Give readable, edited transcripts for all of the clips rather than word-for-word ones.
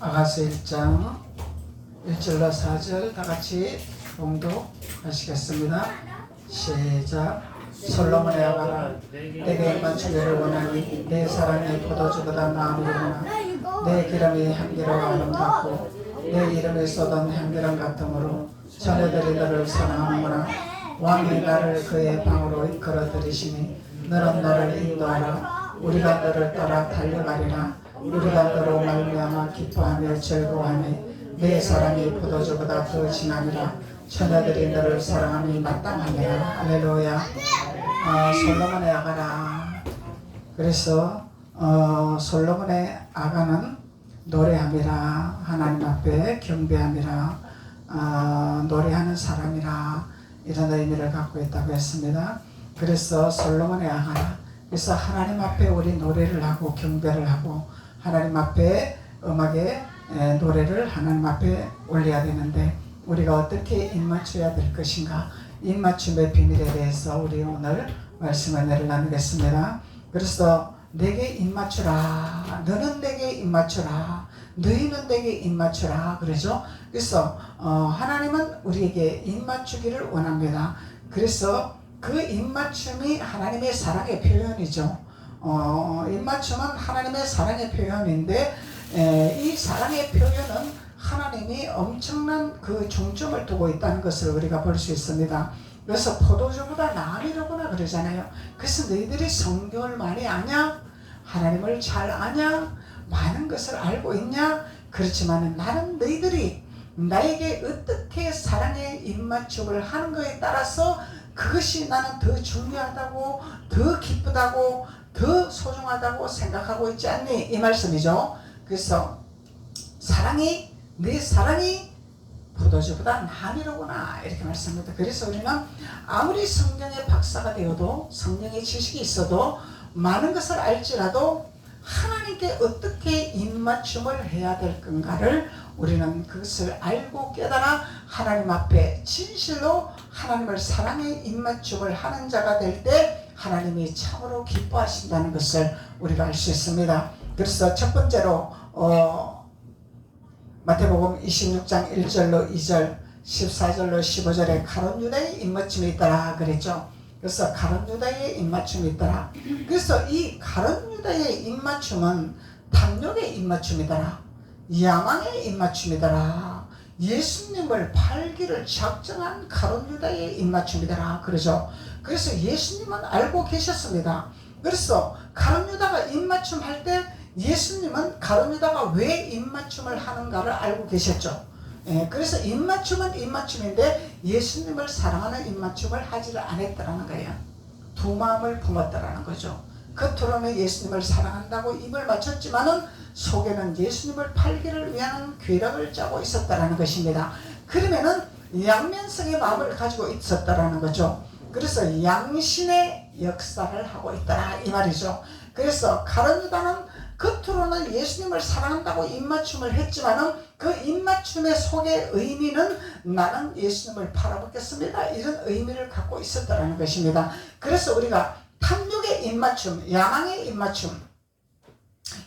아가서 1장 1절로 4절 다같이 봉독하시겠습니다. 시작. 솔로몬의 아가라, 내게 맞추기를 원하니 내 사랑이 포도주보다 나으리로구나. 내 기름이 향기로워 아름답고 내 이름이 쏟은 향기름 같으므로 자녀들이 너를 사랑하는구나. 왕이 나를 그의 방으로 이끌어 들이시니 너는 너를 인도하라. 우리가 너를 따라 달려가리라. 우리가 너로 말미암아 기뻐하며 즐거워하니 내 사랑이 포도주보다 더 진하니라. 처녀들이 너를 사랑함이 마땅하니라. 할렐루야. 솔로몬의 아가라. 그래서 솔로몬의 아가는 노래함이라, 하나님 앞에 경배함이라, 노래하는 사람이라, 이런 의미를 갖고 있다고 했습니다. 그래서 솔로몬의 아가라. 그래서 하나님 앞에 우리 노래를 하고 경배를 하고 하나님 앞에 음악에 노래를 하나님 앞에 올려야 되는데 우리가 어떻게 입맞춰야 될 것인가, 입맞춤의 비밀에 대해서 우리 오늘 말씀을 나누겠습니다. 그래서 내게 입맞추라, 너는 내게 입맞추라, 너희는 내게 입맞추라 그러죠. 그래서 하나님은 우리에게 입맞추기를 원합니다. 그래서 그 입맞춤이 하나님의 사랑의 표현이죠. 입맞춤은 하나님의 사랑의 표현인데 이 사랑의 표현은 하나님이 엄청난 그 중점을 두고 있다는 것을 우리가 볼 수 있습니다. 그래서 포도주보다 나으리로구나 그러잖아요. 그래서 너희들이 성경을 많이 아냐? 하나님을 잘 아냐? 많은 것을 알고 있냐? 그렇지만 나는 너희들이 나에게 어떻게 사랑의 입맞춤을 하는 것에 따라서 그것이 나는 더 중요하다고, 더 기쁘다고, 더 소중하다고 생각하고 있지 않니? 이 말씀이죠. 그래서 내 사랑이 포도주보다 나으리로구나 이렇게 말씀합니다. 그래서 우리는 아무리 성경의 박사가 되어도, 성경의 지식이 있어도, 많은 것을 알지라도 하나님께 어떻게 입맞춤을 해야 될 건가를 우리는 그것을 알고 깨달아 하나님 앞에 진실로 하나님을 사랑의 입맞춤을 하는 자가 될 때 하나님이 참으로 기뻐하신다는 것을 우리가 알 수 있습니다. 그래서 첫 번째로 마태복음 26장 1절로 2절 14절로 15절에 가룟 유다의 입맞춤이 있더라 그랬죠. 그래서 가룟 유다의 입맞춤이 있더라. 그래서 이 가룟 유다의 입맞춤은 탐욕의 입맞춤이더라, 야망의 입맞춤이더라, 예수님을 팔기를 작정한 가룟 유다의 입맞춤이더라 그러죠. 그래서 예수님은 알고 계셨습니다. 그래서 가룟 유다가 입맞춤 할 때 예수님은 가룟 유다가 왜 입맞춤을 하는가를 알고 계셨죠. 그래서 입맞춤은 입맞춤인데 예수님을 사랑하는 입맞춤을 하지를 않았더라는 거예요. 두 마음을 품었더라는 거죠. 겉으로는 예수님을 사랑한다고 입을 맞췄지만은 속에는 예수님을 팔기를 위한 괴력을 짜고 있었다라는 것입니다. 그러면은 양면성의 마음을 가지고 있었다라는 거죠. 그래서 양신의 역사를 하고 있더라 이 말이죠. 그래서 가룟 유다는 겉으로는 예수님을 사랑한다고 입맞춤을 했지만은 그 입맞춤의 속의 의미는 나는 예수님을 팔아먹겠습니다 이런 의미를 갖고 있었다라는 것입니다. 그래서 우리가 탐욕의 입맞춤, 야망의 입맞춤,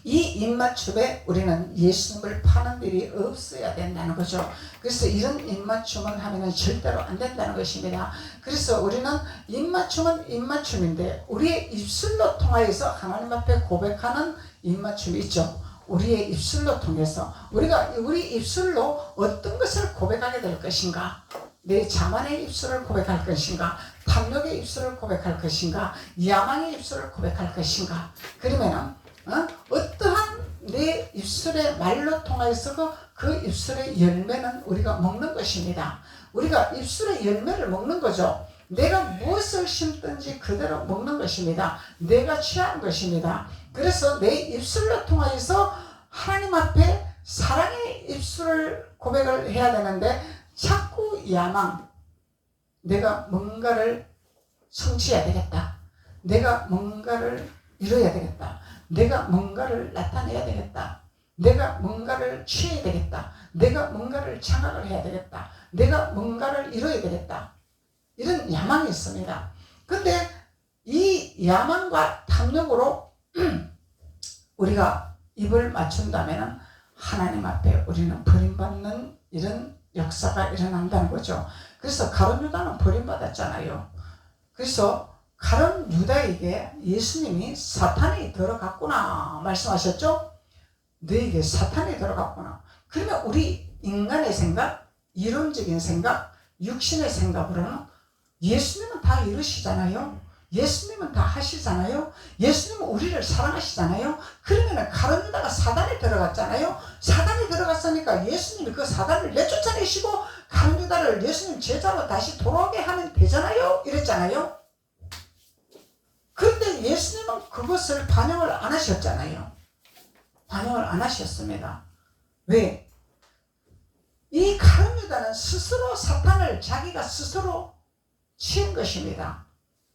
이 입맞춤에 우리는 예수님을 파는 일이 없어야 된다는 거죠. 그래서 이런 입맞춤을 하면 절대로 안 된다는 것입니다. 그래서 우리는 입맞춤은 입맞춤인데 우리의 입술로 통하여서 하나님 앞에 고백하는 입맞춤이 있죠. 우리의 입술로 통해서 우리가 우리 입술로 어떤 것을 고백하게 될 것인가, 내 자만의 입술을 고백할 것인가, 탐욕의 입술을 고백할 것인가, 야망의 입술을 고백할 것인가. 그러면은 어떠한 내 입술의 말로 통하여서 그 입술의 열매는 우리가 먹는 것입니다. 우리가 입술의 열매를 먹는 거죠. 내가 무엇을 심든지 그대로 먹는 것입니다. 내가 취한 것입니다. 그래서 내 입술로 통하여서 하나님 앞에 사랑의 입술을 고백을 해야 되는데 자꾸 야망, 내가 뭔가를 성취해야 되겠다, 내가 뭔가를 이뤄야 되겠다, 내가 뭔가를 나타내야 되겠다, 내가 뭔가를 취해야 되겠다, 내가 뭔가를 장악을 해야 되겠다, 내가 뭔가를 이뤄야 되겠다, 이런 야망이 있습니다. 근데 이 야망과 탐욕으로 우리가 입을 맞춘다면 하나님 앞에 우리는 버림받는 이런 역사가 일어난다는 거죠. 그래서 가룟 유다는 버림받았잖아요. 그래서 가룟 유다에게 예수님이 사탄이 들어갔구나 말씀하셨죠? 너에게 사탄이 들어갔구나. 그러면 우리 인간의 생각, 이론적인 생각, 육신의 생각으로는 예수님은 다 이루시잖아요. 예수님은 다 하시잖아요. 예수님은 우리를 사랑하시잖아요. 그러면 가룟 유다가 사단에 들어갔잖아요. 사단이 들어갔으니까 예수님이 그 사단을 내쫓아내시고 가룟 유다를 예수님 제자로 다시 돌아오게 하면 되잖아요. 이랬잖아요. 그런데 예수님은 그것을 반영을 안 하셨잖아요. 반영을 안 하셨습니다. 왜? 이 가룟 유다는 스스로 사탄을 자기가 스스로 치은 것입니다.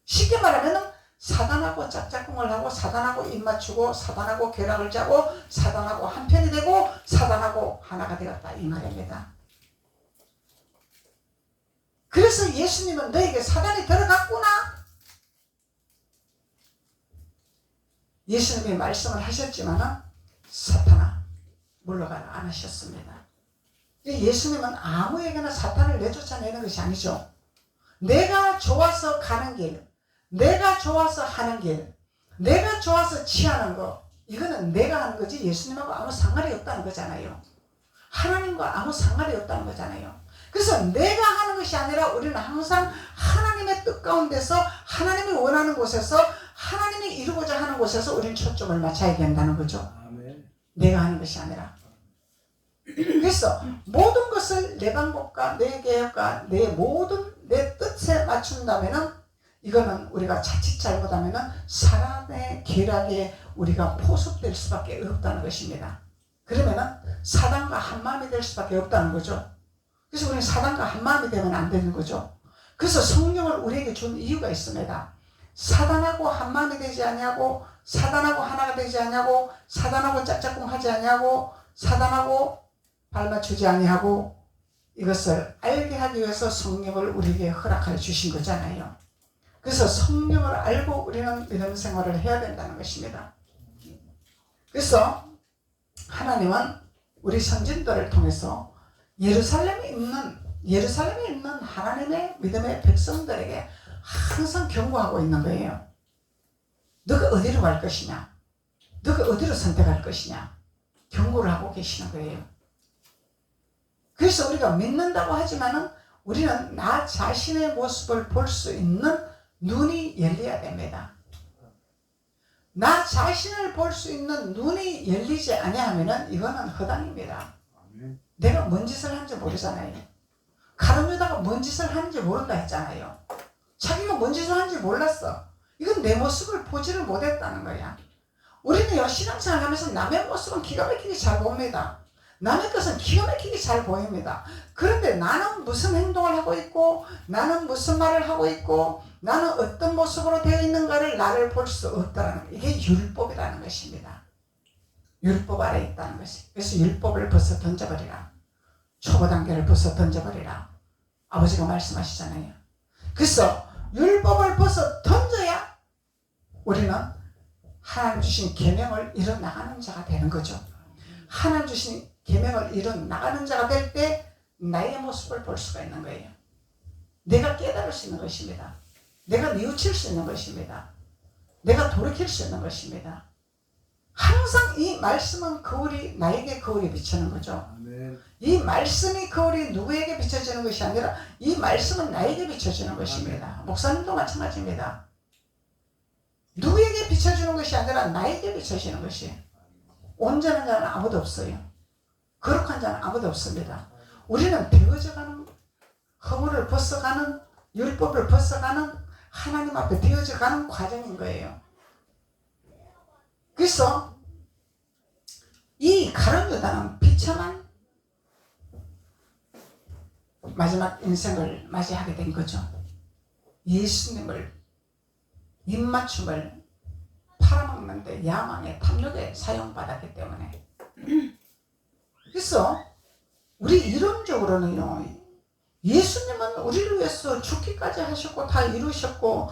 쉽게 말하면 사단하고 짝짝꿍을 하고 사단하고 입맞추고 사단하고 결합을 짜고 사단하고 한편이 되고 사단하고 하나가 되었다 이 말입니다. 그래서 예수님은 너에게 사단이 들어갔구나. 예수님이 말씀을 하셨지만 사탄아 물러가라 안 하셨습니다. 예수님은 아무에게나 사탄을 내쫓아내는 것이 아니죠. 내가 좋아서 가는 길, 내가 좋아서 하는 길, 내가 좋아서 취하는 거, 이거는 내가 하는 거지 예수님하고 아무 상관이 없다는 거잖아요. 하나님과 아무 상관이 없다는 거잖아요. 그래서 내가 하는 것이 아니라 우리는 항상 하나님의 뜻 가운데서 하나님이 원하는 곳에서 하나님이 이루고자 하는 곳에서 우리는 초점을 맞춰야 된다는 거죠. 아멘. 내가 하는 것이 아니라. 그래서 모든 것을 내 방법과 내 계획과 내 모든 내 뜻에 맞춘다면은 이거는 우리가 자칫 잘못하면은 사단의 계략에 우리가 포섭될 수밖에 없다는 것입니다. 그러면은 사단과 한마음이 될 수밖에 없다는 거죠. 그래서 우리는 사단과 한마음이 되면 안 되는 거죠. 그래서 성령을 우리에게 준 이유가 있습니다. 사단하고 한마음이 되지 않냐고, 사단하고 하나가 되지 않냐고, 사단하고 짝짝꿍 하지 않냐고, 사단하고 발맞추지 아니하고, 이것을 알게 하기 위해서 성령을 우리에게 허락하여 주신 거잖아요. 그래서 성령을 알고 우리는 믿음 생활을 해야 된다는 것입니다. 그래서 하나님은 우리 선진들을 통해서 예루살렘에 있는 하나님의 믿음의 백성들에게 항상 경고하고 있는 거예요. 너가 어디로 갈 것이냐? 너가 어디로 선택할 것이냐? 경고를 하고 계시는 거예요. 그래서 우리가 믿는다고 하지만은 우리는 나 자신의 모습을 볼 수 있는 눈이 열려야 됩니다. 나 자신을 볼 수 있는 눈이 열리지 아니하면은 이거는 허당입니다. 내가 뭔 짓을 하는지 모르잖아요. 가룟 유다가 뭔 짓을 하는지 모른다 했잖아요. 자기가 뭔 짓을 하는지 몰랐어. 이건 내 모습을 보지를 못했다는 거야. 우리는 신앙생활 하면서 남의 모습은 기가 막히게 잘 봅니다. 남의 것은 기가 막히게 잘 보입니다. 그런데 나는 무슨 행동을 하고 있고 나는 무슨 말을 하고 있고 나는 어떤 모습으로 되어 있는가를 나를 볼 수 없다는 이게 율법이라는 것입니다. 율법 아래 있다는 것이. 그래서 율법을 벗어 던져버리라. 초보 단계를 벗어 던져버리라. 아버지가 말씀하시잖아요. 그래서 율법을 벗어 던져야 우리는 하나님 주신 계명을 이뤄나가는 자가 되는 거죠. 하나님 주신 계명을 이뤄나가는 자가 될 때 나의 모습을 볼 수가 있는 거예요. 내가 깨달을 수 있는 것입니다. 내가 뉘우칠 수 있는 것입니다. 내가 돌이킬 수 있는 것입니다. 항상 이 말씀은 거울이 나에게 거울이 비치는 거죠. 아멘. 이 말씀이 거울이 누구에게 비춰지는 것이 아니라 이 말씀은 나에게 비춰지는 것입니다. 목사님도 마찬가지입니다. 누구에게 비춰주는 것이 아니라 나에게 비춰지는 것이. 온전한 자는 아무도 없어요. 거룩한 자는 아무도 없습니다. 우리는 되어져가는 허물을 벗어가는 율법을 벗어가는 하나님 앞에 되어져가는 과정인 거예요. 그래서 이 가룟 유다는 비참한 마지막 인생을 맞이하게 된 거죠. 예수님을 입맞춤을 팔아먹는데 야망의 탐욕에 사용받았기 때문에. 그래서 우리 이론적으로는요, 예수님은 우리를 위해서 죽기까지 하셨고 다 이루셨고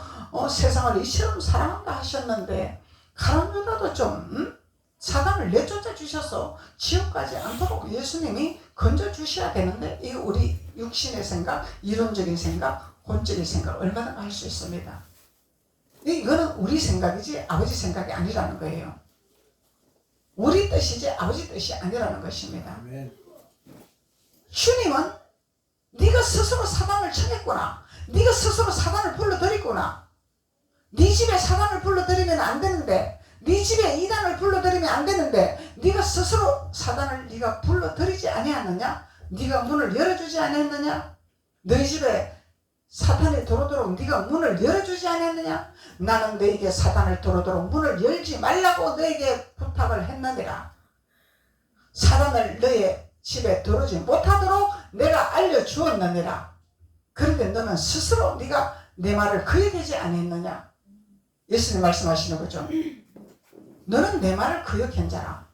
세상을 이처럼 사랑한다 하셨는데 가룟 유다도 좀 사단을 내쫓아 주셔서 지옥까지 않도록 예수님이 건져 주셔야 되는데, 이 우리 육신의 생각, 이론적인 생각, 혼적인 생각 얼마나 할 수 있습니다. 이거는 우리 생각이지 아버지 생각이 아니라는 거예요. 우리 뜻이지 아버지 뜻이 아니라는 것입니다. 주님은 네가 스스로 사단을 청했구나, 네가 스스로 사단을 불러들였구나, 네 집에 사단을 불러들이면 안 되는데, 네 집에 이단을 불러들이면 안 되는데, 네가 스스로 사단을 네가 불러들이지 아니하느냐? 네가 문을 열어주지 아니했느냐? 너희 집에 사탄이 들어오도록 네가 문을 열어주지 않았느냐? 나는 너에게 사탄을 들어오도록 문을 열지 말라고 너에게 부탁을 했느니라. 사단을 너의 집에 들어오지 못하도록 내가 알려주었느니라. 그런데 너는 스스로 네가 내 말을 거역하지 않았느냐? 예수님 말씀하시는 거죠. 너는 내 말을 거역한 자라.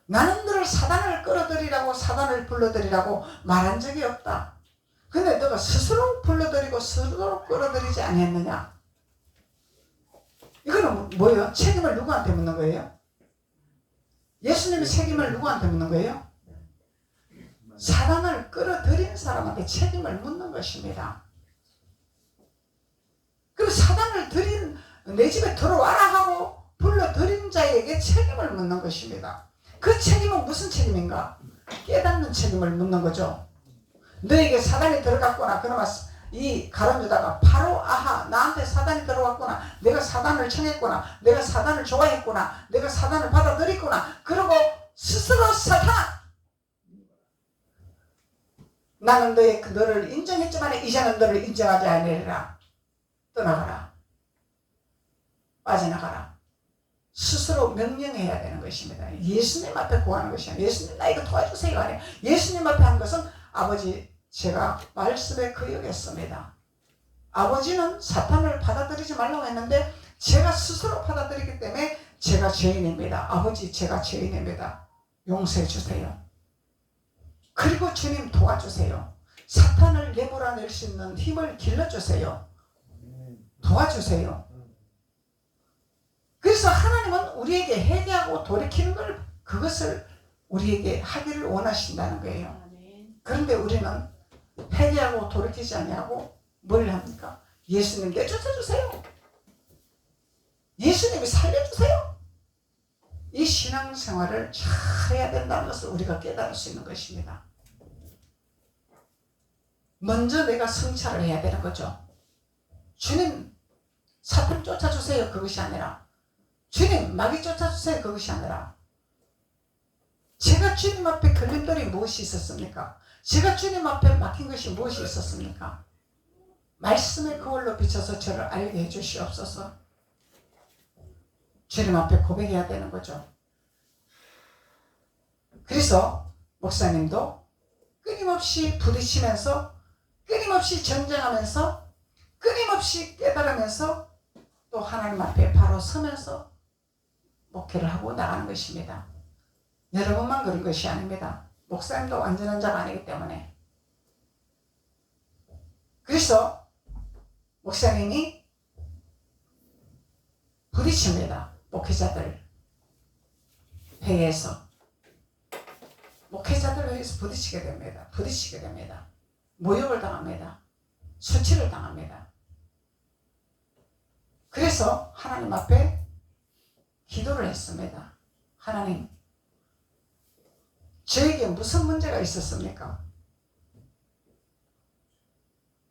나는 너를 사단을 끌어들이라고, 사단을 불러들이라고 말한 적이 없다. 근데 너가 스스로 불러들이고 스스로 끌어들이지 아니했느냐? 이거는 뭐예요? 책임을 누구한테 묻는 거예요? 예수님이 책임을 누구한테 묻는 거예요? 사단을 끌어들인 사람한테 책임을 묻는 것입니다. 그리고 사단을 들인, 내 집에 들어와라 하고 불러들인 자에게 책임을 묻는 것입니다. 그 책임은 무슨 책임인가? 깨닫는 책임을 묻는 거죠. 너에게 사단이 들어갔구나. 그러면 이 가룟유다가 바로 아하, 나한테 사단이 들어왔구나, 내가 사단을 청했구나, 내가 사단을 좋아했구나, 내가 사단을 받아들였구나. 그러고 스스로 사탄, 나는 너를 인정했지만 이제는 너를 인정하지 아니하리라. 떠나가라, 빠져나가라. 스스로 명령해야 되는 것입니다. 예수님 앞에 구하는 것이 아니라, 예수님 나 이거 도와주세요 아니에요. 예수님 앞에 한 것은 아버지, 제가 말씀에 거역했습니다. 아버지는 사탄을 받아들이지 말라고 했는데 제가 스스로 받아들이기 때문에 제가 죄인입니다. 아버지, 제가 죄인입니다. 용서해 주세요. 그리고 주님 도와주세요. 사탄을 내몰아낼 수 있는 힘을 길러주세요. 도와주세요. 그래서 하나님은 우리에게 회개하고 돌이키는 걸, 그것을 우리에게 하기를 원하신다는 거예요. 그런데 우리는 회개하고 돌이키지 아니하고 뭘 합니까? 예수님 내쫓아주세요. 예수님이 살려주세요. 이 신앙생활을 잘 해야 된다는 것을 우리가 깨달을 수 있는 것입니다. 먼저 내가 성찰을 해야 되는 거죠. 주님, 사탄 쫓아주세요. 그것이 아니라, 주님, 마귀 쫓아주세요. 그것이 아니라, 제가 주님 앞에 걸림돌이 무엇이 있었습니까? 제가 주님 앞에 막힌 것이 무엇이 있었습니까? 말씀의 거울로 비춰서 저를 알게 해주시옵소서. 주님 앞에 고백해야 되는 거죠. 그래서 목사님도 끊임없이 부딪히면서, 끊임없이 전쟁하면서, 끊임없이 깨달으면서 또 하나님 앞에 바로 서면서 목회를 하고 나가는 것입니다. 여러분만 그런 것이 아닙니다. 목사님도 완전한 자가 아니기 때문에. 그래서 목사님이 부딪힙니다. 목회자들 회의에서. 목회자들 회의에서 부딪히게 됩니다. 부딪히게 됩니다. 모욕을 당합니다. 수치를 당합니다. 그래서 하나님 앞에 기도를 했습니다. 하나님, 저에게 무슨 문제가 있었습니까?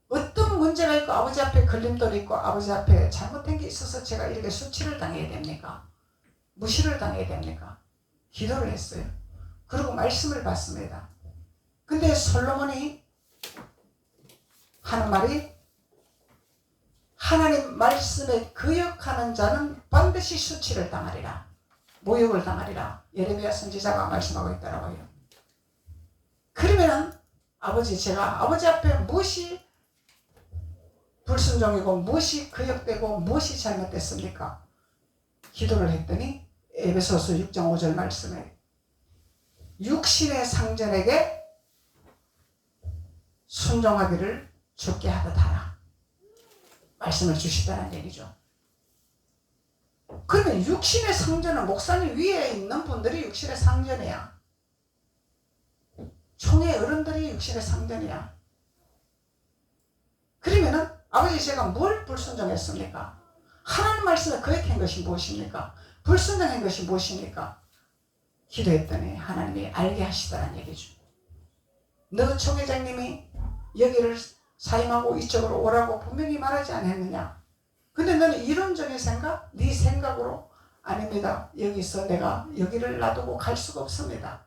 어떤 문제가 있고 아버지 앞에 걸림돌이 있고 아버지 앞에 잘못된 게 있어서 제가 이렇게 수치를 당해야 됩니까? 무시를 당해야 됩니까? 기도를 했어요. 그리고 말씀을 받습니다. 근데 솔로몬이 하는 말이, 하나님 말씀에 거역하는 자는 반드시 수치를 당하리라, 모욕을 당하리라. 예레미야 선지자가 말씀하고 있더라고요. 그러면은 아버지, 제가 아버지 앞에 무엇이 불순종이고 무엇이 거역되고 무엇이 잘못됐습니까? 기도를 했더니 에베소서 6장 5절 말씀에 육신의 상전에게 순종하기를 죽게 하듯 하라 말씀을 주시다는 얘기죠. 그러면 육신의 상전은 목사님 위에 있는 분들이 육신의 상전이야. 총회 어른들이 육신의 상전이야. 그러면은 아버지 제가 뭘 불순종했습니까? 하나님 말씀을 거역한 것이 무엇입니까? 불순종한 것이 무엇입니까? 기도했더니 하나님이 알게 하시더란 얘기죠. 너 총회장님이 여기를 사임하고 이쪽으로 오라고 분명히 말하지 않았느냐? 근데 너는 이론적인 생각? 네 생각으로 아닙니다. 여기서 내가 여기를 놔두고 갈 수가 없습니다.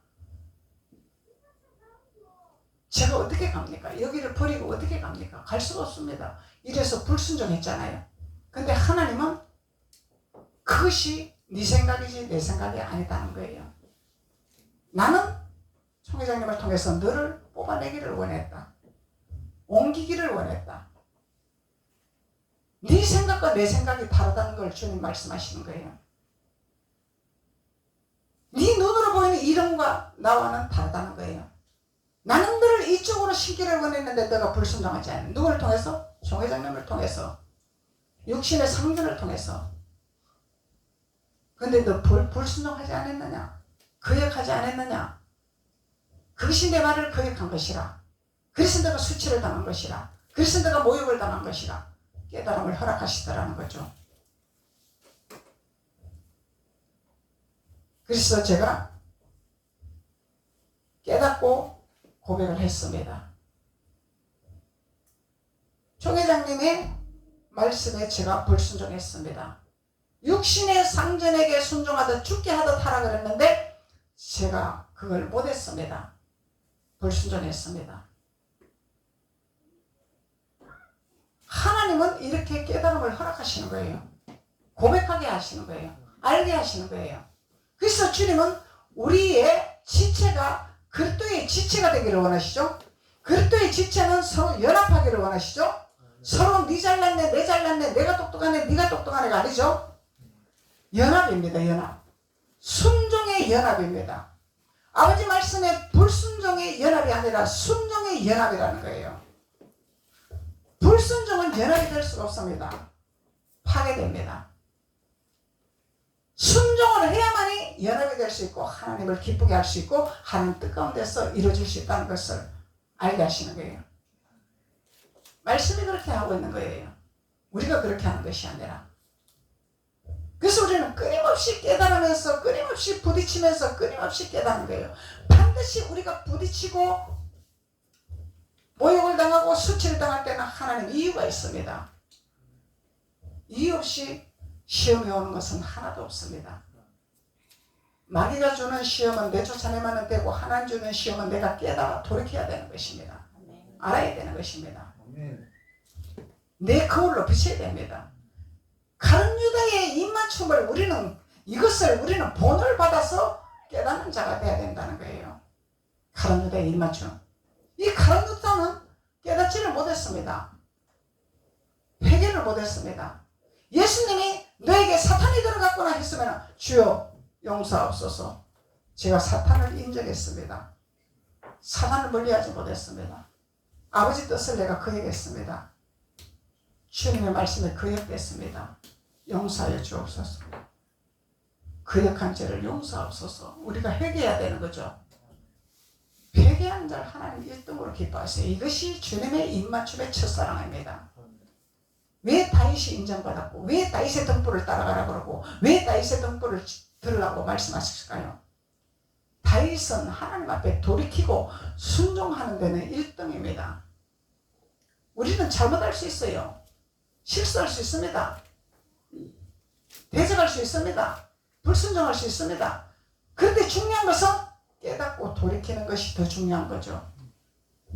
제가 어떻게 갑니까? 여기를 버리고 어떻게 갑니까? 갈 수가 없습니다. 이래서 불순종했잖아요. 근데 하나님은 그것이 네 생각이지 내 생각이 아니다는 거예요. 나는 총회장님을 통해서 너를 뽑아내기를 원했다. 옮기기를 원했다. 네 생각과 내 생각이 다르다는 걸 주님 말씀하시는 거예요. 네 눈으로 보이는 이름과 나와는 다르다는 거예요. 나는 너를 이쪽으로 신기를 원했는데 너가 불순종하지 않아. 누구를 통해서? 총회장님을 통해서. 육신의 상전을 통해서. 근데 너 불순종하지 않았느냐? 거역하지 않았느냐? 그것이 내 말을 거역한 것이라. 그래서 너가 수치를 당한 것이라. 그래서 너가 모욕을 당한 것이라. 깨달음을 허락하시더라는 거죠. 그래서 제가 깨닫고 고백을 했습니다. 총회장님의 말씀에 제가 불순종했습니다. 육신의 상전에게 순종하듯 죽게 하듯 하라 그랬는데 제가 그걸 못했습니다. 불순종했습니다. 하나님은 이렇게 깨달음을 허락하시는 거예요. 고백하게 하시는 거예요. 알게 하시는 거예요. 그래서 주님은 우리의 지체가 그리스도의 지체가 되기를 원하시죠. 그리스도의 지체는 서로 연합하기를 원하시죠. 서로 네 잘났네 내 잘났네 내가 똑똑하네 네가 똑똑하네가 아니죠. 연합입니다. 연합. 순종의 연합입니다. 아버지 말씀에 불순종의 연합이 아니라 순종의 연합이라는 거예요. 불순종은 연합이 될 수가 없습니다. 파괴됩니다. 순종을 해야만이 연합이 될 수 있고 하나님을 기쁘게 할 수 있고 하나님 뜻 가운데서 이루어질 수 있다는 것을 알게 하시는 거예요. 말씀이 그렇게 하고 있는 거예요. 우리가 그렇게 하는 것이 아니라. 그래서 우리는 끊임없이 깨달으면서 끊임없이 부딪히면서 끊임없이 깨닫는 거예요. 반드시 우리가 부딪히고 모욕을 당하고 수치를 당할 때는 하나님 이유가 있습니다. 이유 없이 시험이 오는 것은 하나도 없습니다. 마귀가 주는 시험은 내 쫓아내면 되고 하나님 주는 시험은 내가 깨달아 돌이켜야 되는 것입니다. 알아야 되는 것입니다. 내 거울로 비춰야 됩니다. 가룟 유다의 입맞춤을 우리는 본을 받아서 깨닫는 자가 되어야 된다는 거예요. 가룟 유다의 입맞춤. 이 가룟 유다는 깨닫지를 못했습니다. 회개를 못했습니다. 예수님이 너에게 사탄이 들어갔구나 했으면 주여 용서하옵소서. 제가 사탄을 인정했습니다. 사탄을 멀리하지 못했습니다. 아버지 뜻을 내가 거역했습니다. 주님의 말씀에 거역됐습니다. 용서하여 주옵소서. 거역한 죄를 용서하옵소서. 우리가 회개해야 되는 거죠. 회개하는 자를 하나님 1등으로 기뻐하세요. 이것이 주님의 입맞춤의 첫사랑입니다. 왜 다윗이 인정받았고 왜 다윗의 등불을 따라가라 그러고 왜 다윗의 등불을 들으라고 말씀하셨을까요? 다윗은 하나님 앞에 돌이키고 순종하는 데는 1등입니다. 우리는 잘못할 수 있어요. 실수할 수 있습니다. 대적할 수 있습니다. 불순종할 수 있습니다. 그런데 중요한 것은 깨닫고 돌이키는 것이 더 중요한 거죠.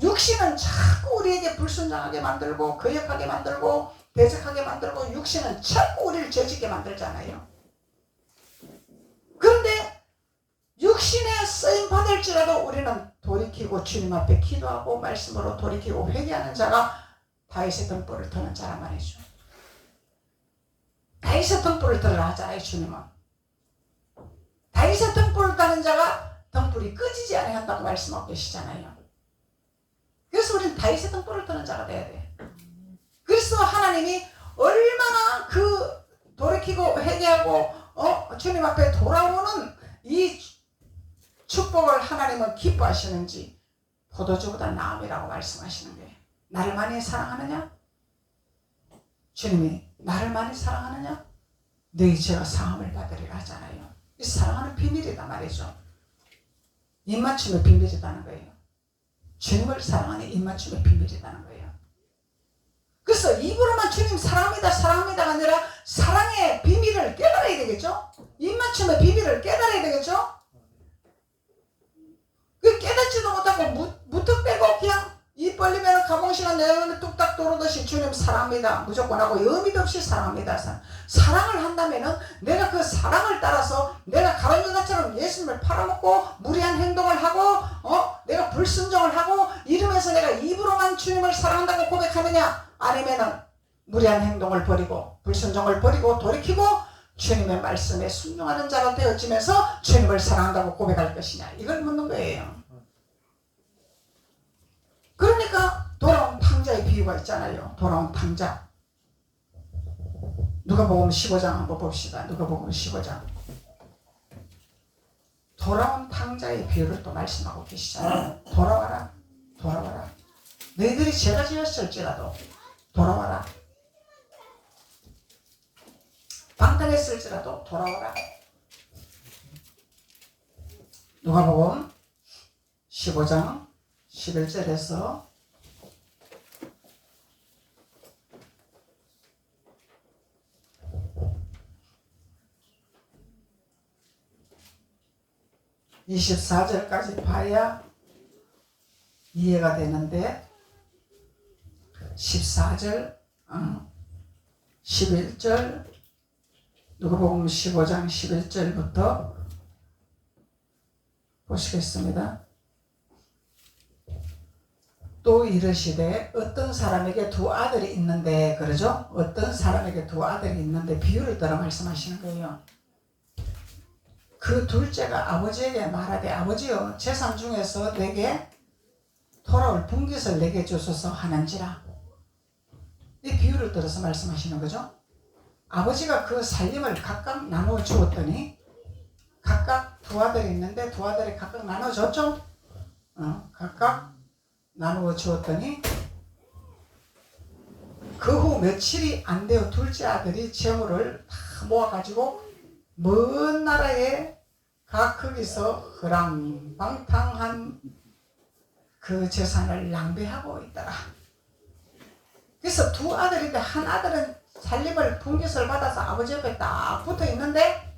육신은 자꾸 우리에게 불순종하게 만들고 거역하게 만들고 대적하게 만들고 육신은 자꾸 우리를 죄짓게 만들잖아요. 그런데 육신에 쓰임 받을지라도 우리는 돌이키고 주님 앞에 기도하고 말씀으로 돌이키고 회개하는 자가 다윗의 등불을 드는 자란 말이죠. 다윗의 등불을 들으라 하잖아요. 주님은 다윗의 등불을 따는 자가 등불이 꺼지지 아니한다고 말씀하고 계시잖아요. 그래서 우리는 다윗의 등불을 드는 자가 돼야 돼. 그래서 하나님이 얼마나 그 돌이키고 회개하고 주님 앞에 돌아오는 이 축복을 하나님은 기뻐하시는지 포도주보다 나음이라고 말씀하시는 거예요. 나를 많이 사랑하느냐? 주님이 나를 많이 사랑하느냐? 너희 죄가 사함을 받으리라 하잖아요. 이 사랑하는 비밀이다 말이죠. 입맞춤의 비밀이라는 거예요. 주님을 사랑하는 입맞춤의 비밀이라는 거예요. 그래서 입으로만 주님 사랑합니다 사랑합니다가 아니라 사랑의 비밀을 깨달아야 되겠죠. 입맞춤의 비밀을 깨달아야 되겠죠. 그 깨닫지도 못하고 무턱대고 그냥 입 벌리면 가봉시간 내려오면 뚝딱 도르듯이 주님 사랑합니다 무조건 하고 여미도 없이 사랑합니다. 사랑을 한다면은 내가 그 사랑을 따라서 내가 가룟유다처럼 예수님을 팔아먹고 무리한 행동을 하고 내가 불순종을 하고 이러면서 내가 입으로만 주님을 사랑한다고 고백하느냐, 아니면은 무리한 행동을 버리고 불순종을 버리고 돌이키고 주님의 말씀에 순종하는 자로 되어지면서 주님을 사랑한다고 고백할 것이냐, 이걸 묻는 거예요. 그러니까 돌아온 탕자의 비유가 있잖아요. 돌아온 탕자. 누가복음 15장 한번 봅시다. 누가복음 15장. 돌아온 탕자의 비유를 또 말씀하고 계시잖아요. 돌아와라, 돌아와라. 너희들이 죄가 지었을지라도 돌아와라. 방탕했을지라도 돌아와라. 누가복음 15장 11절에서 24절까지 봐야 이해가 되는데 14절, 11절, 누가복음 15장 11절부터 보시겠습니다. 또 이르시되 어떤 사람에게 두 아들이 있는데, 그러죠? 어떤 사람에게 두 아들이 있는데 비유를 들어 말씀하시는 거예요. 그 둘째가 아버지에게 말하되 아버지여 재산 중에서 내게 돌아올 분깃을 내게 주소서 하는지라. 이 비유를 들어서 말씀하시는 거죠. 아버지가 그 살림을 각각 나누어 주었더니 각각 두 아들이 있는데 두 아들이 각각 나누어 줬죠. 각각 나누어 주었더니 그 후 며칠이 안 되어 둘째 아들이 재물을 다 모아가지고 먼 나라에 거기서 허랑방탕한 그 재산을 낭비하고 있더라. 그래서 두 아들인데 한 아들은 살림을 분깃을 받아서 아버지 옆에 딱 붙어 있는데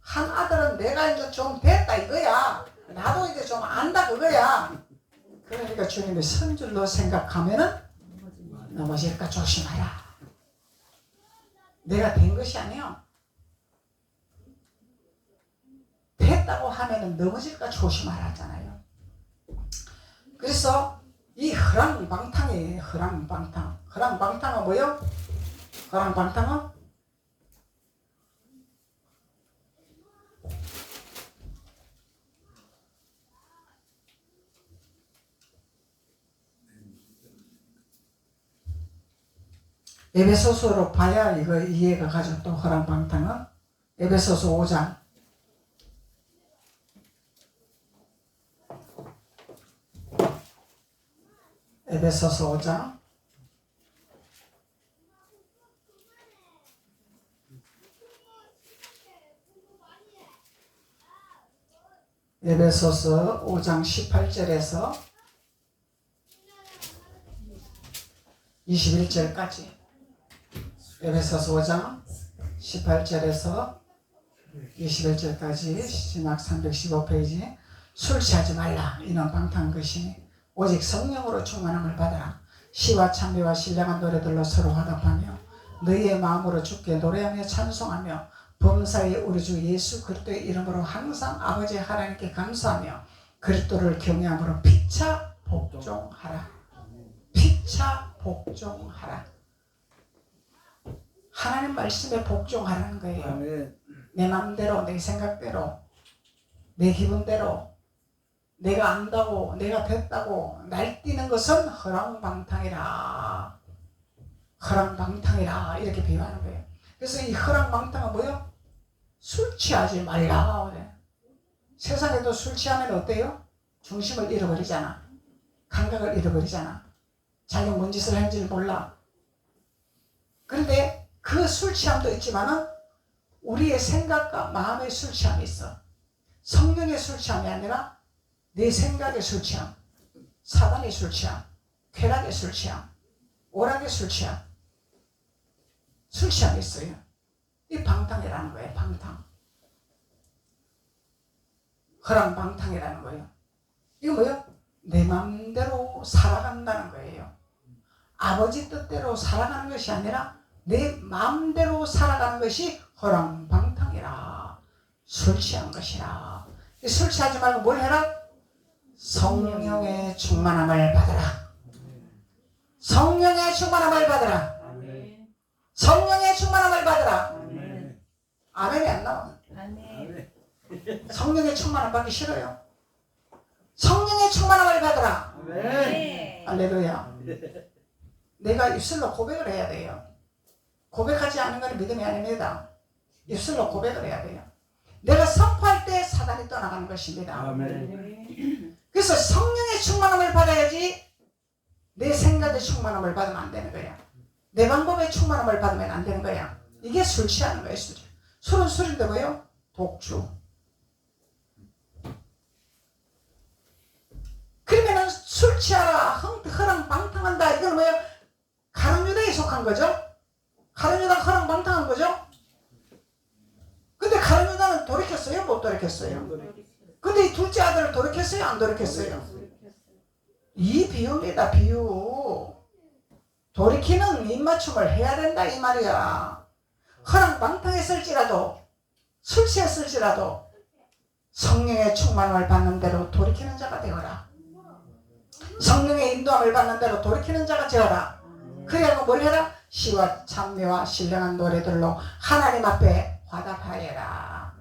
한 아들은 내가 이제 좀 됐다 이거야. 나도 이제 좀 안다 그거야. 그러니까 주님이 선줄로 생각하면은 넘어질까 조심하라. 내가 된 것이 아니요. 됐다고 하면은 넘어질까 조심하라 하잖아요. 그래서 이 허랑방탕이에요. 허랑방탕. 허랑방탕은 뭐요? 허랑방탕은 에베소서로 봐야 이거 이해가 가죠. 또 허랑방탕은 에베소서 5장 에베소서 5장 에베소서 5장 18절에서 21절까지 에베소서 5장 18절에서 21절까지 신약 315페이지. 술 취하지 말라. 이는 방탕한 것이니 오직 성령으로 충만함을 받아라. 시와 찬미와 신령한 노래들로 서로 화답하며 너희의 마음으로 주께 노래하며 찬송하며 범사의 우리 주 예수 그리스도의 이름으로 항상 아버지 하나님께 감사하며 그리스도를 경외함으로 피차 복종하라. 피차 복종하라. 하나님 말씀에 복종하라는 거예요. 내 마음대로, 내 생각대로, 내 기분대로, 내가 안다고, 내가 됐다고 날뛰는 것은 허랑방탕이라. 허랑방탕이라 이렇게 비유하는 거예요. 그래서 이 허랑방탕은 뭐요? 술 취하지 말라. 세상에도 술 취하면 어때요? 중심을 잃어버리잖아. 감각을 잃어버리잖아. 자기가 뭔 짓을 하는지를 몰라. 그런데 그 술 취함도 있지만은 우리의 생각과 마음의 술 취함이 있어. 성령의 술 취함이 아니라 내 생각의 술 취함, 사단의 술 취함, 쾌락의 술 취함, 오락의 술 취함. 술 취함이 있어요. 이 방탕이라는 거예요. 방탕. 허랑방탕이라는 거예요. 이거 뭐예요? 내 마음대로 살아간다는 거예요. 아버지 뜻대로 살아가는 것이 아니라 내 마음대로 살아가는 것이 허랑방탕이라. 술 취한 것이라. 술 취하지 말고 뭘 해라? 성령의 충만함을 받으라. 성령의 충만함을 받으라. 성령의 충만함을 받으라. 아멘이 안 나와. 성령의 충만함 받기 싫어요. 성령의 충만함을 받으라. 할렐루야. 내가 입술로 고백을 해야 돼요. 고백하지 않은 것은 믿음이 아닙니다. 입술로 고백을 해야 돼요. 내가 선포할 때 사단이 떠나가는 것입니다. 아멘. 그래서 성령의 충만함을 받아야지. 내 생각의 충만함을 받으면 안 되는 거야. 내 방법의 충만함을 받으면 안 되는 거야. 이게 술 취하는 거예요. 술은 술인데 뭐예요? 독주. 그러면은 술 취하라, 허랑방탕한다. 이건 뭐예요? 가룟 유다에 속한 거죠? 가룟 유다가 허랑방탕한 거죠? 근데 가룟 유다는 돌이켰어요? 못 돌이켰어요? 근데 이 둘째 아들을 돌이켰어요? 안 돌이켰어요? 이 비유입니다. 비유. 돌이키는 입맞춤을 해야 된다 이 말이야. 허랑방탕했을지라도 술 취했을지라도 성령의 충만함을 받는 대로 돌이키는 자가 되어라. 성령의 인도함을 받는 대로 돌이키는 자가 되어라. 그래야 뭘 해라? 시와 찬미와 신령한 노래들로 하나님 앞에 화답하여라.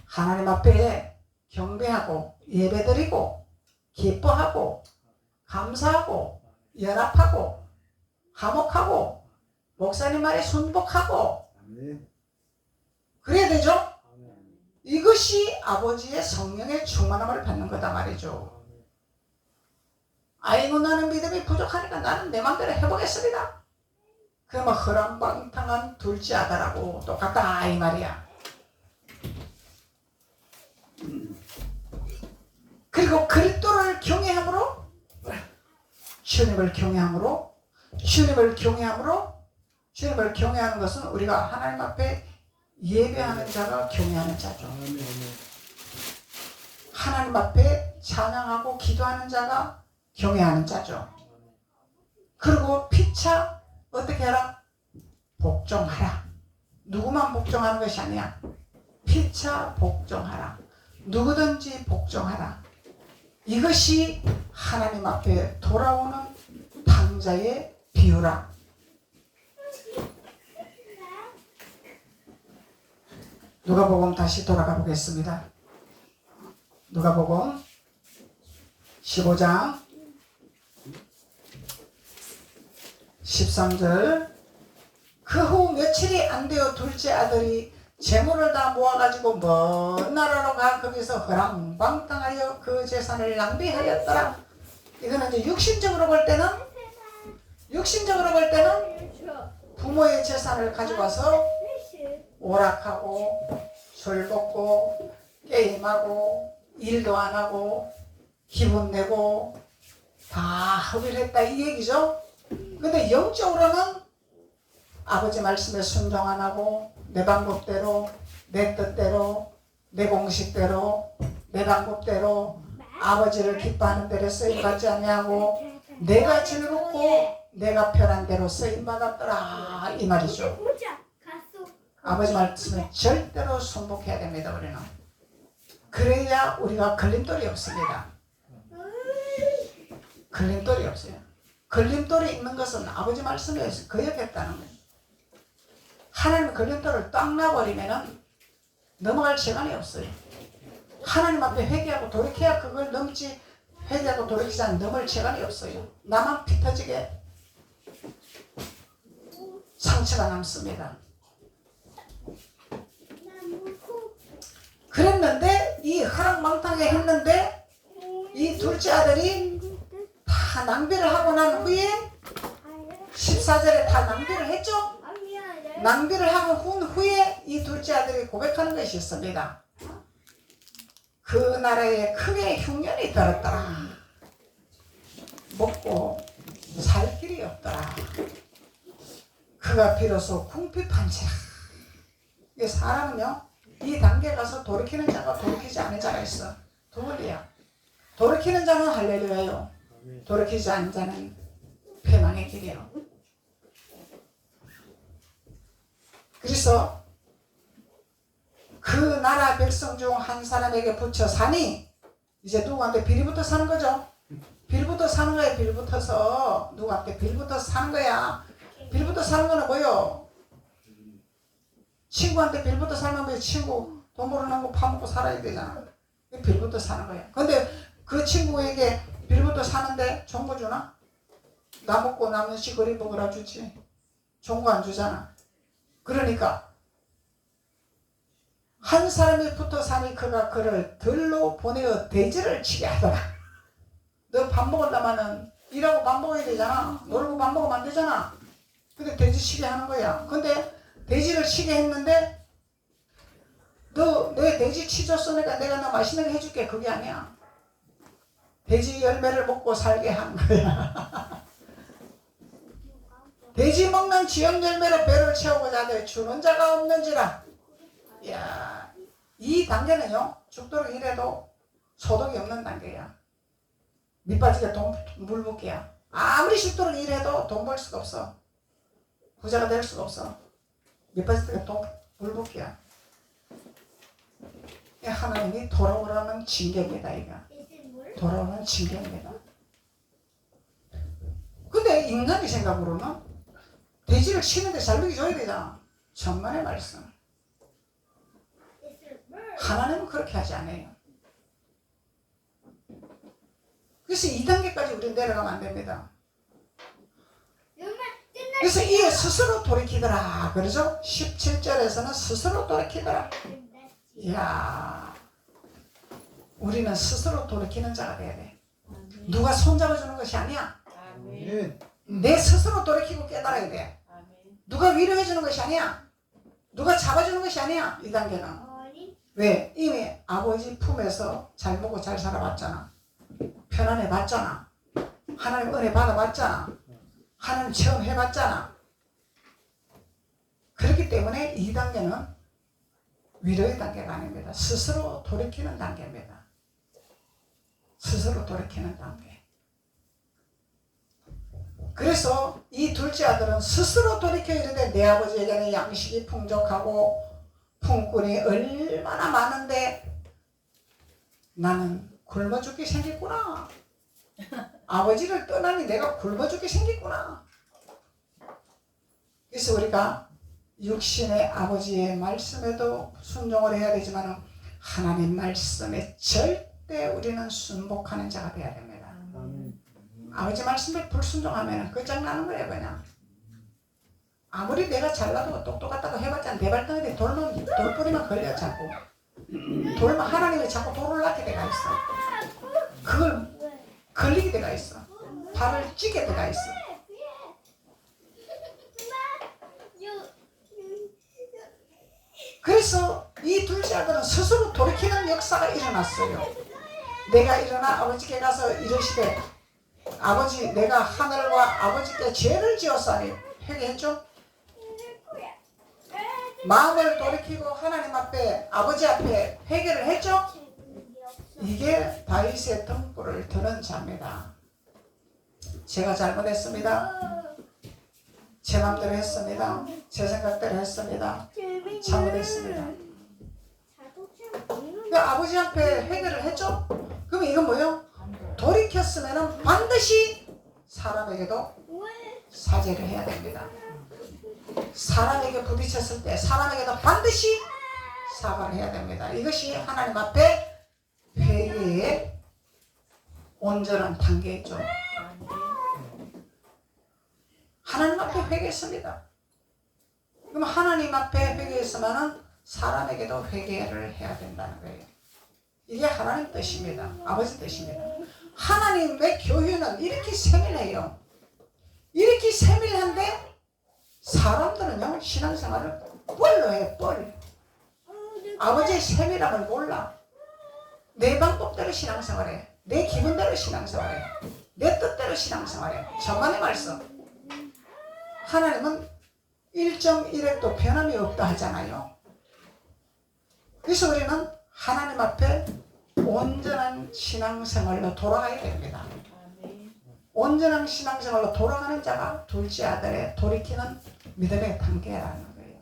하나님 앞에 경배하고 예배드리고 기뻐하고 감사하고 연합하고 화목하고 목사님 말에 순복하고 그래야 되죠? 이것이 아버지의 성령의 충만함을 받는 거다 말이죠. 아이고 나는 믿음이 부족하니까 나는 내 맘대로 해보겠습니다. 그러면 허랑방탕한 둘째 아들하고 똑같다 이 말이야. 그리고 그리스도를 경외함으로 주님을 경외함으로 주님을 경외하는 것은 우리가 하나님 앞에 예배하는 자가 경외하는 자죠. 하나님 앞에 찬양하고 기도하는 자가 경외하는 자죠. 그리고 피차 어떻게 하라? 복종하라. 누구만 복종하는 것이 아니야. 피차 복종하라. 누구든지 복종하라. 이것이 하나님 앞에 돌아오는 당자의 비유라. 누가복음 다시 돌아가 보겠습니다. 누가복음 15장 13절. 그 후 며칠이 안 되어 둘째 아들이 재물을 다 모아가지고 먼 나라로 가 거기서 허랑방탕하여 그 재산을 낭비하였더라. 이거는 이제 육신적으로 볼 때는 부모의 재산을 가지고 와서 오락하고 술 먹고 게임하고 일도 안 하고 기분 내고 다 허비를 했다 이 얘기죠. 근데 영적으로는 아버지 말씀에 순종 안 하고 내 방법대로 내 뜻대로 내 공식대로 내 방법대로 아버지를 기뻐하는 대로 쓰임받지 아니하고 내가 즐겁고 내가 편한 대로 쓰임받았더라 이 말이죠. 아버지 말씀에 절대로 순복해야 됩니다. 우리는 그래야 우리가 걸림돌이 없습니다. 걸림돌이 없어요. 걸림돌이 있는 것은 아버지 말씀에 거역했다는 거예요. 하나님 걸림돌을 딱 놔버리면 넘어갈 시간이 없어요. 하나님 앞에 회개하고 돌이켜야 그걸 넘지, 회개하고 돌이키지 않으면 넘을 시간이 없어요. 나만 피 터지게 상처가 남습니다. 그랬는데 이 허랑방탕하게 했는데 이 둘째 아들이 다 낭비를 하고 난 후에 14절에 다 낭비를 했죠. 낭비를 하고 hun 후에 이 둘째 아들이 고백하는 것이 있습니다. 그 나라에 크게 흉년이 들었더라. 먹고 살 길이 없더라. 그가 비로소 궁핍한지라. 이 사람은요, 이 단계 가서 돌이키는 자가 돌이키지 않은 자가 있어. 두 분이야. 돌이키는 자는 할렐루야요. 돌이키지 않은 자는 패망의 길이요. 그래서 그 나라 백성 중 한 사람에게 붙여 사니 이제 누구한테 빌부터 사는 거죠. 빌부터 사는 거야. 빌부터서 누구한테 빌부터 사는 거야. 빌부터 사는 거는 뭐요? 친구한테 빌부터 살면 뭐 친구 돈 벌어놓은 거 파먹고 살아야 되잖아. 빌부터 사는 거야. 근데 그 친구에게 빌부터 사는데 종고 주나? 나 먹고 남는 시거리 먹으라 주지. 종고 안 주잖아. 그러니까 한 사람이 붙어 사니 그가 그를 들로 보내어 돼지를 치게 하더라. 너 밥 먹으려면은 일하고 밥 먹어야 되잖아. 놀고 밥 먹으면 안 되잖아. 근데 돼지 치게 하는 거야. 근데 돼지를 치게 했는데 너 내 돼지 치줬으니까 내가 너 맛있는 거 해줄게. 그게 아니야. 돼지 열매를 먹고 살게 한 거야. 돼지 먹는 지역 열매로 배를 채우고자 하되 주는 자가 없는지라. 이야, 이 단계는요, 죽도록 일해도 소득이 없는 단계야. 밑빠지게 물 붓기야. 아무리 죽도록 일해도 돈 벌 수가 없어. 부자가 될 수가 없어. 밑빠지게 물 붓기야. 하나님이 돌아오라는 징계입니다, 이거. 돌아오는 징계입니다. 근데 인간의 생각으로는 돼지를 치는데 잘 먹여줘야 되잖아. 천만의 말씀. 하나님은 그렇게 하지 않아요. 그래서 2단계까지 우리 내려가면 안 됩니다. 그래서 이 스스로 돌이키더라. 그러죠? 17절에서는 스스로 돌이키더라. 이야, 우리는 스스로 돌이키는 자가 돼야 돼. 누가 손잡아주는 것이 아니야. 내 스스로 돌이키고 깨달아야 돼. 누가 위로해주는 것이 아니야. 누가 잡아주는 것이 아니야. 이 단계는. 왜? 이미 아버지 품에서 잘 먹고 잘 살아봤잖아. 편안해 봤잖아. 하나님 은혜 받아봤잖아. 하나님 체험해봤잖아. 그렇기 때문에 이 단계는 위로의 단계가 아닙니다. 스스로 돌이키는 단계입니다. 스스로 돌이키는 단계. 그래서 이 둘째 아들은 스스로 돌이켜 이르되 내 아버지에게는 양식이 풍족하고 품꾼이 얼마나 많은데 나는 굶어 죽게 생겼구나. 아버지를 떠나니 내가 굶어 죽게 생겼구나. 그래서 우리가 육신의 아버지의 말씀에도 순종을 해야 되지만 하나님 말씀에 절대 우리는 순복하는 자가 되어야 됩니다. 아버지 말씀에 불순종하면 끝장나는 거예요. 그냥 아무리 내가 잘나도 똑똑하다고 해봤자 대발등에 돌뿌리만 걸려. 자꾸 돌만 하나님이 자꾸 돌을 낳게 돼가 있어. 그걸 걸리게 돼가 있어. 발을 찌게 돼가 있어. 그래서 이 둘째 아들은 스스로 돌이키는 역사가 일어났어요. 내가 일어나 아버지께 가서 이르시되 아버지 내가 하늘과 아버지께 죄를 지었사니 회개했죠. 마음을 돌이키고 하나님 앞에 아버지 앞에 회개를 했죠. 이게 다윗의 등불을 드는 자입니다. 제가 잘못했습니다. 제 마음대로 했습니다. 제 생각대로 했습니다. 잘못했습니다. 그러니까 아버지 앞에 회개를 했죠. 그럼 이건 뭐예요? 돌이켰으면 반드시 사람에게도 사죄를 해야 됩니다. 사람에게 부딪혔을 때 사람에게도 반드시 사과를 해야 됩니다. 이것이 하나님 앞에 회개의 온전한 단계죠. 하나님 앞에 회개했습니다. 그럼 하나님 앞에 회개했으면은 사람에게도 회개를 해야 된다는 거예요. 이게 하나님 뜻입니다. 아버지 뜻입니다. 하나님의 교회는 이렇게 세밀해요. 이렇게 세밀한데 사람들은요 신앙생활을 뻘로 해, 뻘. 아버지의 세밀함을 몰라. 내 방법대로 신앙생활해. 내 기분대로 신앙생활해. 내 뜻대로 신앙생활해. 천만의 말씀. 하나님은 1.1핵도 변함이 없다 하잖아요. 그래서 우리는 하나님 앞에 온전한 신앙생활로 돌아가야 됩니다. 온전한 신앙생활로 돌아가는 자가 둘째 아들의 돌이키는 믿음의 단계라는 거예요.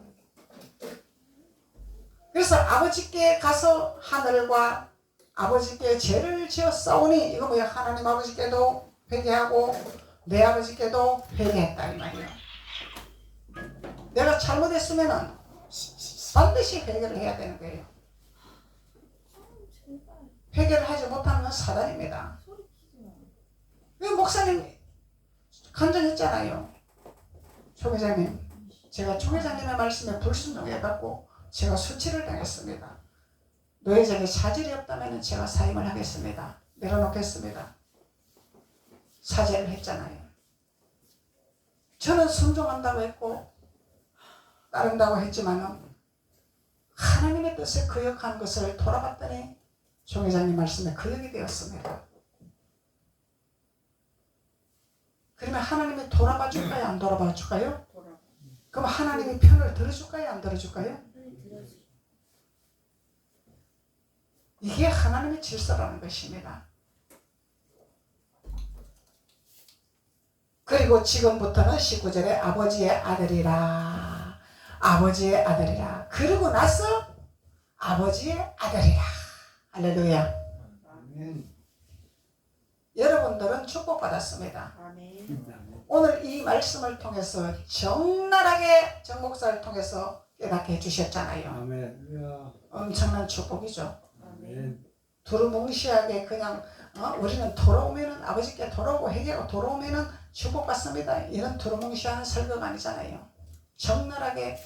그래서 아버지께 가서 하늘과 아버지께 죄를 지어 싸우니 이거 뭐야? 하나님 아버지께도 회개하고 내 아버지께도 회개했다 이 말이에요. 내가 잘못했으면은 반드시 회개를 해야 되는 거예요. 회개를 하지 못하는 건 사단입니다. 목사님 간증했잖아요. 총회장님, 제가 총회장님의 말씀에 불순종해갖고 제가 수치를 당했습니다. 노예장에 사절이 없다면 제가 사임을 하겠습니다. 내려놓겠습니다. 사죄를 했잖아요. 저는 순종한다고 했고 따른다고 했지만 하나님의 뜻에 거역한 것을 돌아봤더니 총회장님 말씀에 거역이 되었습니다. 그러면 하나님이 돌아봐 줄까요? 안 돌아봐 줄까요? 그럼 하나님이 편을 들어줄까요? 안 들어줄까요? 이게 하나님의 질서라는 것입니다. 그리고 지금부터는 19절에 아버지의 아들이라 아버지의 아들이라 그러고 나서 아버지의 아들이라 할렐루야. 아멘. 여러분들은 축복받았습니다. 아멘. 오늘 이 말씀을 통해서 적나라하게 정목사를 통해서 깨닫게 해주셨잖아요. 아멘. 엄청난 축복이죠. 아멘. 두루뭉실하게 그냥 우리는 돌아오면은 아버지께 돌아오고 회개하고 돌아오면은 축복받습니다. 이런 두루뭉실한 설교가 아니잖아요. 적나라하게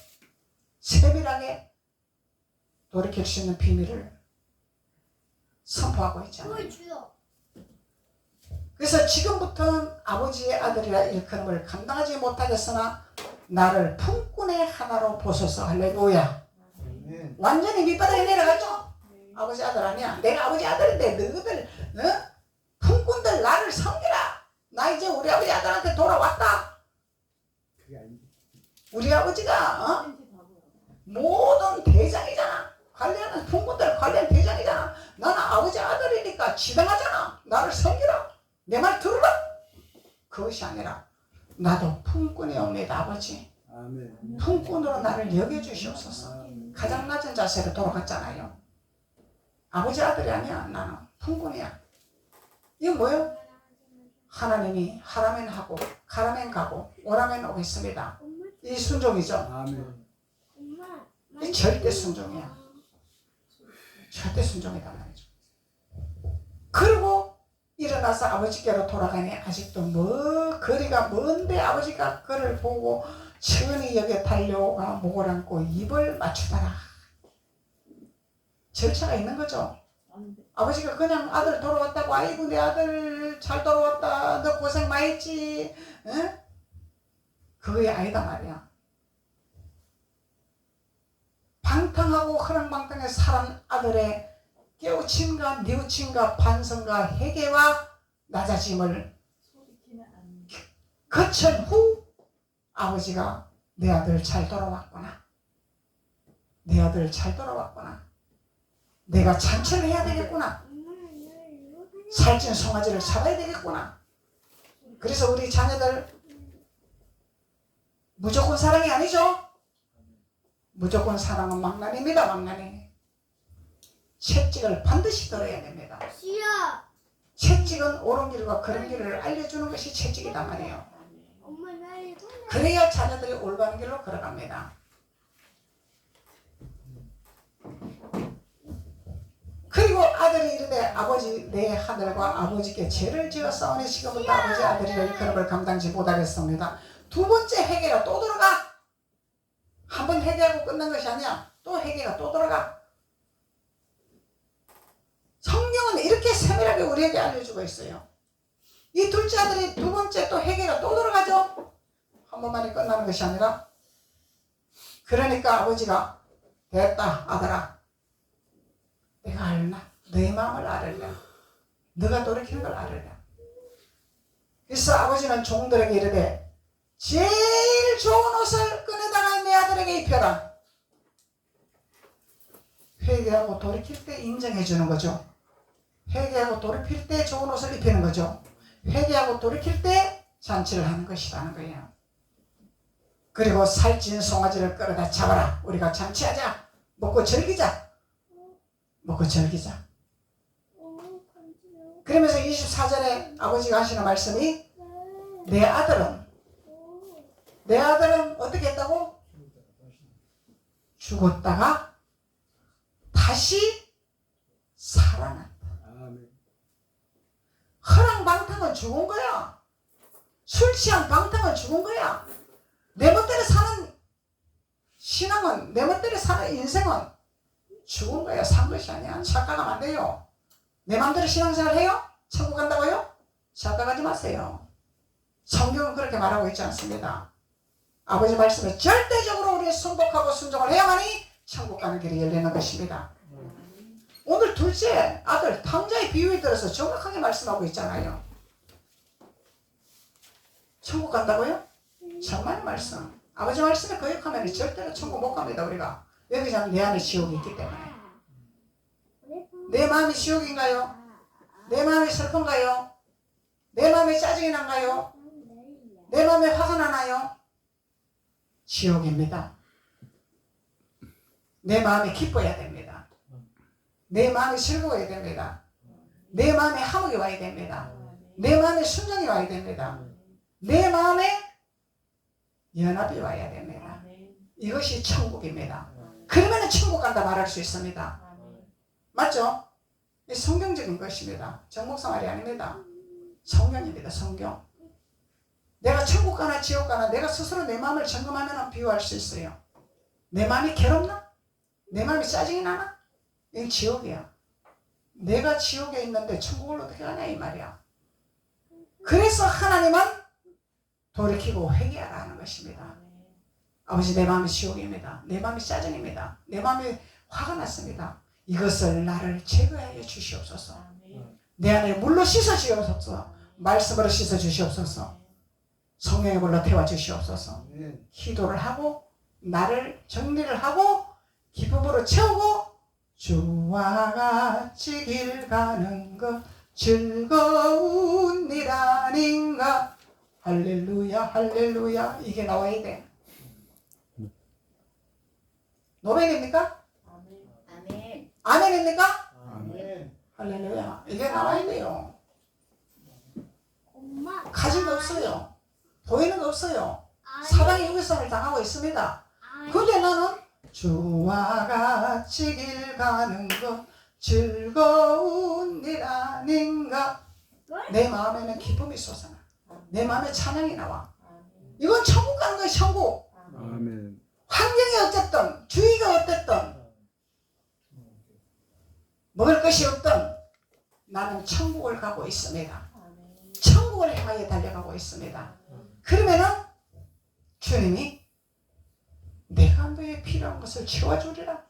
세밀하게 돌이킬 수 있는 비밀을 선포하고 있잖아요. 그래서 지금부터는 아버지의 아들이라 일컬음을 감당하지 못하겠으나 나를 품꾼의 하나로 보소서. 할렐루야. 완전히 밑바닥에 내려갔죠. 아버지 아들 아니야. 내가 아버지 아들인데 너희들 품꾼들 나를 섬기라. 나 이제 우리 아버지 아들한테 돌아왔다. 우리 아버지가 모든 대장이잖아. 관리하는 품꾼들 관리하는 대장이잖아. 나는 아버지 아들이니까 지당하잖아. 나를 섬기라. 내 말 들으라. 그것이 아니라 나도 품꾼이옵니다. 아버지. 아멘. 품꾼으로 나를 여겨주시옵소서. 가장 낮은 자세로 돌아갔잖아요. 아버지 아들이 아니야. 나는 품꾼이야. 이거 뭐예요? 하나님이 하라면 하고 가라면 가고 오라면 오겠습니다. 이 순종이죠. 아멘. 이 절대 순종이야. 절대 순종이다 말이죠. 그리고 일어나서 아버지께로 돌아가니 아직도 거리가 먼데 아버지가 그를 보고 천히 여기에 달려가 목을 안고 입을 맞추더라. 절차가 있는 거죠. 아버지가 그냥 아들 돌아왔다고 아이고 내 아들 잘 돌아왔다 너 고생 많이 했지 그게 아니다 말이야. 방탕하고 허랑방탕에 살은 아들의 깨우침과 뉘우침과 반성과 회개와 낮아짐을 거친 후 아버지가 내 아들 잘 돌아왔구나. 내 아들 잘 돌아왔구나. 내가 잔치를 해야 되겠구나. 살찐 송아지를 잡아야 되겠구나. 그래서 우리 자녀들 무조건 사랑이 아니죠. 무조건 사랑은 망나니입니다. 망나니. 채찍을 반드시 들어야 됩니다. 채찍은 옳은 길과 그른 길을 알려주는 것이 채찍이단 말이에요. 그래야 자녀들이 올바른 길로 걸어갑니다. 그리고 아들이 이르되 아버지 내 하늘과 아버지께 죄를 지어 싸우니 지금부터 아버지 아들이 일컬음을 감당지 못하겠습니다. 두 번째 회개로 또 들어가. 한 번 회개하고 끝난 것이 아니야. 또 회개가 또 돌아가. 성경은 이렇게 세밀하게 우리에게 알려주고 있어요. 이 둘째 아들이 두 번째 또 회개가 또 돌아가죠. 한 번만에 끝나는 것이 아니라. 그러니까 아버지가 됐다 아들아, 내가 알나? 너의 마음을 알으려. 너가 돌이키는 걸 알으려. 그래서 아버지는 종들에게 이르되 제일 좋은 옷을 꺼내다가 내 아들에게 입혀라. 회개하고 돌이킬 때 인정해 주는 거죠. 회개하고 돌이킬 때 좋은 옷을 입히는 거죠. 회개하고 돌이킬 때 잔치를 하는 것이라는 거예요. 그리고 살찐 송아지를 끌어다 잡아라. 우리가 잔치하자. 먹고 즐기자. 먹고 즐기자. 그러면서 24절에 아버지가 하시는 말씀이 내 아들은 어떻게 했다고? 죽었다가 다시 살아났다. 허랑방탕은 죽은 거야. 술 취한 방탕은 죽은 거야. 내 멋대로 사는 신앙은, 내 멋대로 사는 인생은 죽은 거야. 산 것이 아니야. 착각하면 안 돼요. 내 마음대로 신앙생활 해요? 천국 간다고요? 착각하지 마세요. 성경은 그렇게 말하고 있지 않습니다. 아버지 말씀을 절대적으로 우리 순복하고 순종을 해야만이 천국 가는 길이 열리는 것입니다. 오늘 둘째 아들 탕자의 비유에 들어서 정확하게 말씀하고 있잖아요. 천국 간다고요? 정말 말씀. 아버지 말씀에 거역하면 절대로 천국 못 갑니다. 우리가. 여기서는 내 안에 지옥이 있기 때문에. 내 마음이 지옥인가요? 내 마음이 슬픈가요? 내 마음에 짜증이 난가요? 내 마음에 화가 나나요? 지옥입니다. 내 마음이 기뻐야 됩니다. 내 마음이 즐거워야 됩니다. 내 마음에 화목이 와야 됩니다. 내 마음에 순종이 와야 됩니다. 내 마음에 연합이 와야 됩니다. 이것이 천국입니다. 그러면 천국 간다 말할 수 있습니다. 맞죠? 성경적인 것입니다. 정목사 말이 아닙니다. 성경입니다. 성경. 내가 천국 가나 지옥 가나 내가 스스로 내 마음을 점검하면 비유할 수 있어요. 내 마음이 괴롭나? 내 마음이 짜증이 나나? 이건 지옥이야. 내가 지옥에 있는데 천국을 어떻게 가냐 이 말이야. 그래서 하나님은 돌이키고 회개하라 하는 것입니다. 아버지 내 마음이 지옥입니다. 내 마음이 짜증입니다. 내 마음이 화가 났습니다. 이것을 나를 제거하여 주시옵소서. 내 안에 물로 씻어 주시옵소서. 말씀으로 씻어 주시옵소서. 성령의 물로 태워 주시옵소서. 기도를 하고 나를 정리를 하고 기쁨으로 채우고 주와 같이 길 가는 것 즐거운 일 아닌가. 할렐루야 할렐루야. 이게 나와야 돼. 노래입니까? 아멘. 아멘입니까? 아멘. 할렐루야. 이게 나와야 돼요. 엄마. 가진 거 없어요. 보이는 거 없어요. 사방에 유기성을 당하고 있습니다. 근데 나는 주와 같이 길 가는 것 즐거운 일 아닌가. 내 마음에는 기쁨이 솟아나. 내 마음에 찬양이 나와. 이건 천국 가는 거야. 천국. 아멘. 환경이 어쨌든 주위가 어땠든 먹을 것이 없든 나는 천국을 가고 있습니다. 천국을 향하여 달려가고 있습니다. 그러면은 주님이 내가 너에 필요한 것을 채워주리라.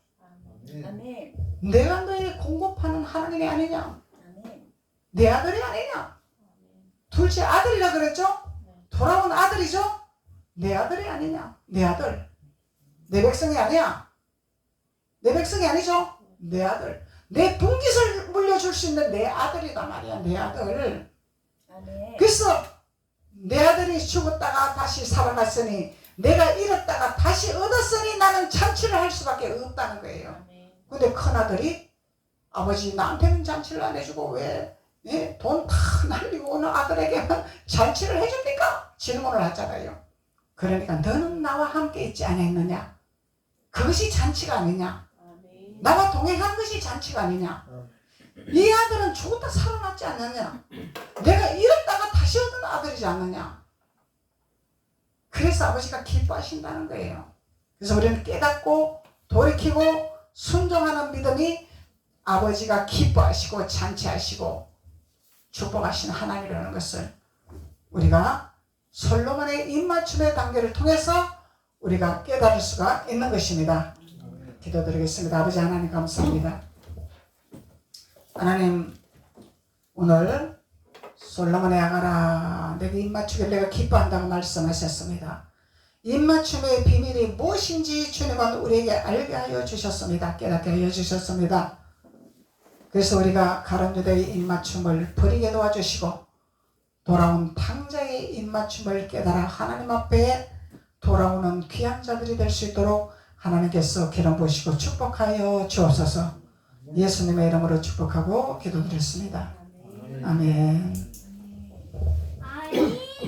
아멘. 내가 너에 공급하는 하나님이 아니냐. 아멘. 내 아들이 아니냐. 둘째 아들이라 그랬죠. 돌아온 아들이죠. 내 아들이 아니냐. 내 아들. 내 백성이 아니야. 내 백성이 아니죠. 내 아들. 내 분깃을 물려줄 수 있는 내 아들이다 말이야. 내 아들. 아멘. 그래서 내 아들이 죽었다가 다시 살아났으니 내가 잃었다가 다시 얻었으니 나는 잔치를 할 수밖에 없다는 거예요. 근데 큰아들이 아버지 나한테는 잔치를 안 해주고 왜 돈 다 날리고 오는 아들에게만 잔치를 해줍니까? 질문을 하잖아요. 그러니까 너는 나와 함께 있지 않았느냐? 그것이 잔치가 아니냐? 나와 동행한 것이 잔치가 아니냐? 이 아들은 죽었다 살아났지 않느냐? 내가 잃었다가 다시 얻은 아들이지 않느냐? 그래서 아버지가 기뻐하신다는 거예요. 그래서 우리는 깨닫고 돌이키고 순종하는 믿음이 아버지가 기뻐하시고 잔치하시고 축복하신 하나님이라는 것을 우리가 솔로몬의 입맞춤의 단계를 통해서 우리가 깨달을 수가 있는 것입니다. 기도드리겠습니다. 아버지 하나님 감사합니다. 하나님 오늘 솔로몬의 아가라 내게 입맞추길 내가 기뻐한다고 말씀하셨습니다. 입맞춤의 비밀이 무엇인지 주님은 우리에게 알게 하여 주셨습니다. 깨닫게 하여 주셨습니다. 그래서 우리가 가룟 유다의 입맞춤을 버리게 도와주시고 돌아온 탕자의 입맞춤을 깨달아 하나님 앞에 돌아오는 귀한 자들이 될 수 있도록 하나님께서 기름 부으시고 축복하여 주옵소서. 예수님의 이름으로 축복하고 기도드렸습니다. 아멘.